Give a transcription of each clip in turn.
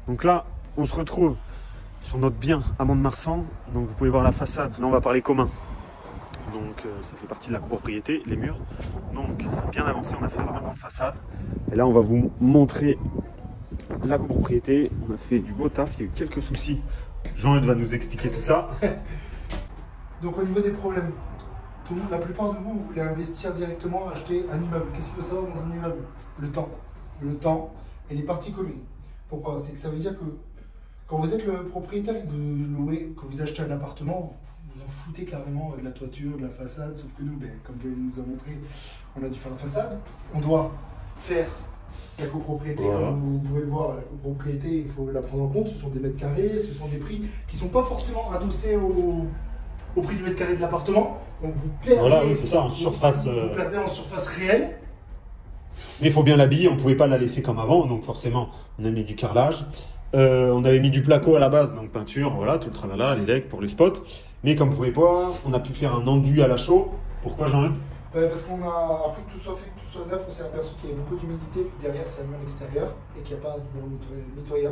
Donc là, on se retrouve sur notre bien à Mont-de-Marsan. Donc vous pouvez voir la façade. Là, on va parler commun. Donc ça fait partie de la copropriété, les murs. Donc ça a bien avancé, on a fait énormément de façade. Et là, on va vous montrer la copropriété. On a fait du beau taf, il y a eu quelques soucis. Jean-Eudes va nous expliquer tout ça. Donc au niveau des problèmes, la plupart de vous, vous voulez investir directement, acheter un immeuble. Qu'est-ce qu'il faut savoir dans un immeuble? Le temps. Le temps et les parties communes. Pourquoi? C'est que ça veut dire que quand vous êtes le propriétaire et que vous louez, que vous achetez un appartement, vous en foutez carrément de la toiture, de la façade. Sauf que nous, comme je nous a montré, on a dû faire la façade. On doit faire la copropriété. Voilà. Comme vous pouvez le voir, la copropriété, il faut la prendre en compte. Ce sont des mètres carrés, ce sont des prix qui ne sont pas forcément adossés au prix du mètre carré de l'appartement. Donc vous perdez, Voilà, oui, c'est ça, en surface. vous perdez en surface réelle. Mais il faut bien l'habiller, on ne pouvait pas la laisser comme avant, donc forcément, on a mis du carrelage. On avait mis du placo à la base, donc peinture, voilà, tout le tralala, les legs pour les spots. Mais comme vous pouvez pas, on a pu faire un enduit à la chaux. Pourquoi, Jean-Eudes? Parce qu'on a, après que tout soit fait, que tout soit neuf, on s'est aperçu qu'il y avait beaucoup d'humidité, vu que derrière c'est un mur extérieur et qu'il n'y a pas de mur mitoyen.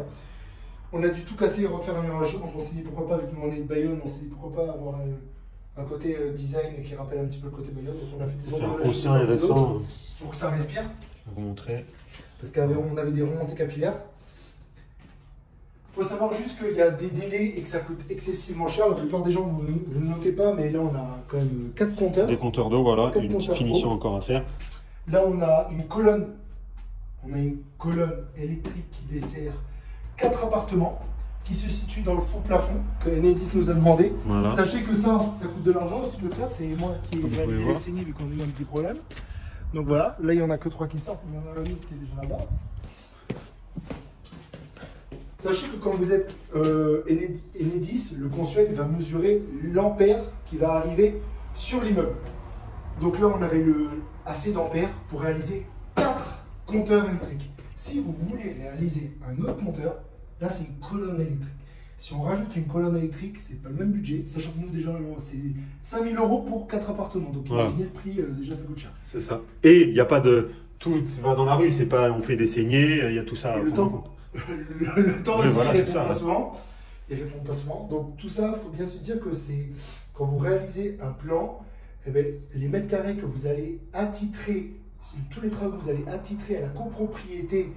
On a dû tout casser et refaire un mur à la chaux, donc on s'est dit pourquoi pas, vu que nous on est de Bayonne, on s'est dit pourquoi pas avoir un côté design qui rappelle un petit peu le côté Bayonne. Donc on a fait des C'est enduits à la chaux inconscient et récent. pour que ça respire, Je vais vous montrer. parce qu'on avait des remontées capillaires. Il faut savoir juste qu'il y a des délais et que ça coûte excessivement cher. La plupart des gens, vous ne le notez pas, mais là on a quand même 4 compteurs. Des compteurs d'eau, voilà, Quatre une petite compteurs finition d'eau. encore à faire. Là, on a une colonne. On a une colonne électrique qui dessert 4 appartements qui se situent dans le faux plafond que Enedis nous a demandé. Voilà. Sachez que ça coûte de l'argent aussi de le faire. C'est moi qui ai Comme vous réalisé pouvez les saignées vu qu'on a eu un petit problème. Donc voilà, là il n'y en a que 3 qui sortent, mais il y en a un autre qui est déjà là-bas. Sachez que quand vous êtes Enedis, le consuel va mesurer l'ampère qui va arriver sur l'immeuble. Donc là, on avait assez d'ampères pour réaliser 4 compteurs électriques. Si vous voulez réaliser un autre compteur, là, c'est une colonne électrique. Si on rajoute une colonne électrique, c'est pas le même budget. Sachant que nous, déjà, c'est 5 000 € pour 4 appartements. Donc, Voilà. imaginez le prix, déjà, ça coûte cher. C'est ça. Et il n'y a pas de... Tout va dans la rue, c'est pas on fait des saignées, il y a tout ça. Et à le prendre en temps. compte. Le temps Oui, aussi, voilà, il c'est répond ça, pas ouais. souvent. Il répond pas souvent. Donc tout ça, il faut bien se dire que c'est quand vous réalisez un plan, eh bien, les mètres carrés que vous allez attitrer, tous les travaux que vous allez attitrer à la copropriété,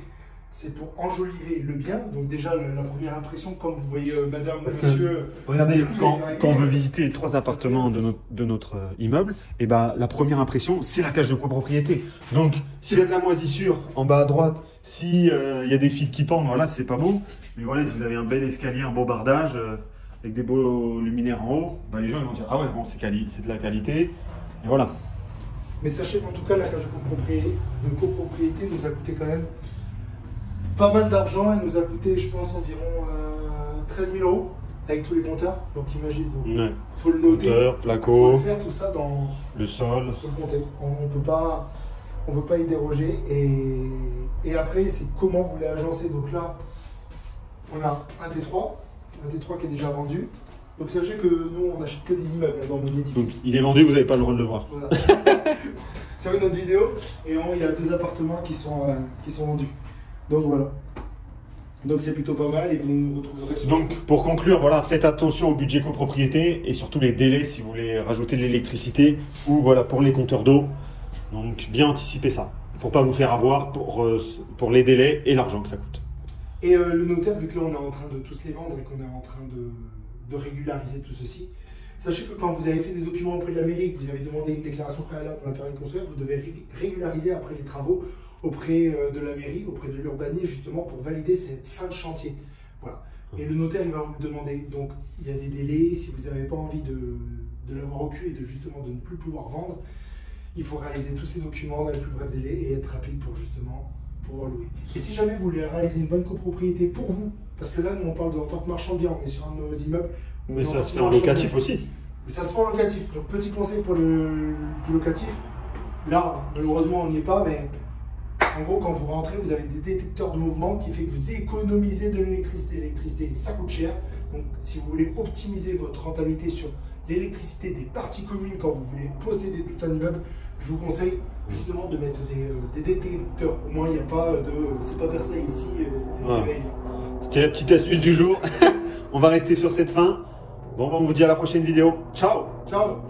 c'est pour enjoliver le bien. Donc déjà, la première impression, comme vous voyez madame, Parce que, monsieur... Regardez, vous quand avez- on veut visiter les 3 appartements de notre immeuble, et ben, la première impression, c'est la cage de copropriété. Donc, s'il y a de la moisissure en bas à droite, s'il y a des fils qui pendent, voilà, c'est pas beau. Mais voilà, si vous avez un bel escalier, un beau bardage, avec des beaux luminaires en haut, ben, les gens ils vont dire, ah ouais, bon, c'est de la qualité. Et voilà. Mais sachez qu'en tout cas, la cage de copropriété nous a coûté quand même pas mal d'argent. Elle nous a coûté, je pense, environ 13 000 € avec tous les compteurs. Donc imagine, il Ouais. faut le noter. Compteur, Il faut placo, le faire tout ça dans... le sol. faut le compter. On peut pas y déroger. Et après, c'est comment vous voulez agencer. Donc là, on a un T3 qui est déjà vendu. Donc sachez que nous, on n'achète que des immeubles là, dans mon Donc, édifice. il est vendu, vous n'avez pas le droit de le voir. Voilà. Sur une autre vidéo, et il y a 2 appartements qui sont vendus. Donc voilà. Donc c'est plutôt pas mal et vous nous retrouverez sur... Donc, pour conclure, voilà, faites attention au budget copropriété et surtout les délais si vous voulez rajouter de l'électricité ou voilà, pour les compteurs d'eau. Donc, bien anticiper ça pour pas vous faire avoir pour les délais et l'argent que ça coûte. Et le notaire, vu que là on est en train de tous les vendre et qu'on est en train de régulariser tout ceci, sachez que quand vous avez fait des documents auprès de la mairie, que vous avez demandé une déclaration préalable pour un permis de construire, vous devez régulariser après les travaux auprès de la mairie, auprès de l'urbanisme, justement pour valider cette fin de chantier. Voilà. Et le notaire, il va vous le demander. Donc, il y a des délais. Si vous n'avez pas envie de l'avoir au cul et justement de ne plus pouvoir vendre, il faut réaliser tous ces documents dans les plus brefs délais et être rapide pour justement pouvoir louer. Et si jamais vous voulez réaliser une bonne copropriété pour vous, parce que là, nous, on parle en tant que marchand de biens, on est sur un de nos immeubles. Mais ça se fait en locatif aussi. Mais ça se fait en locatif. Donc, petit conseil pour du locatif. Là, malheureusement, on n'y est pas, mais en gros, quand vous rentrez, vous avez des détecteurs de mouvement qui fait que vous économisez de l'électricité. L'électricité, ça coûte cher. Donc, si vous voulez optimiser votre rentabilité sur l'électricité des parties communes quand vous voulez posséder tout un immeuble, je vous conseille justement de mettre des détecteurs. Au moins, il n'y a pas de... c'est pas Versailles ici. Ouais. C'était la petite astuce du jour. On va rester sur cette fin. Bon, on vous dit à la prochaine vidéo. Ciao! Ciao!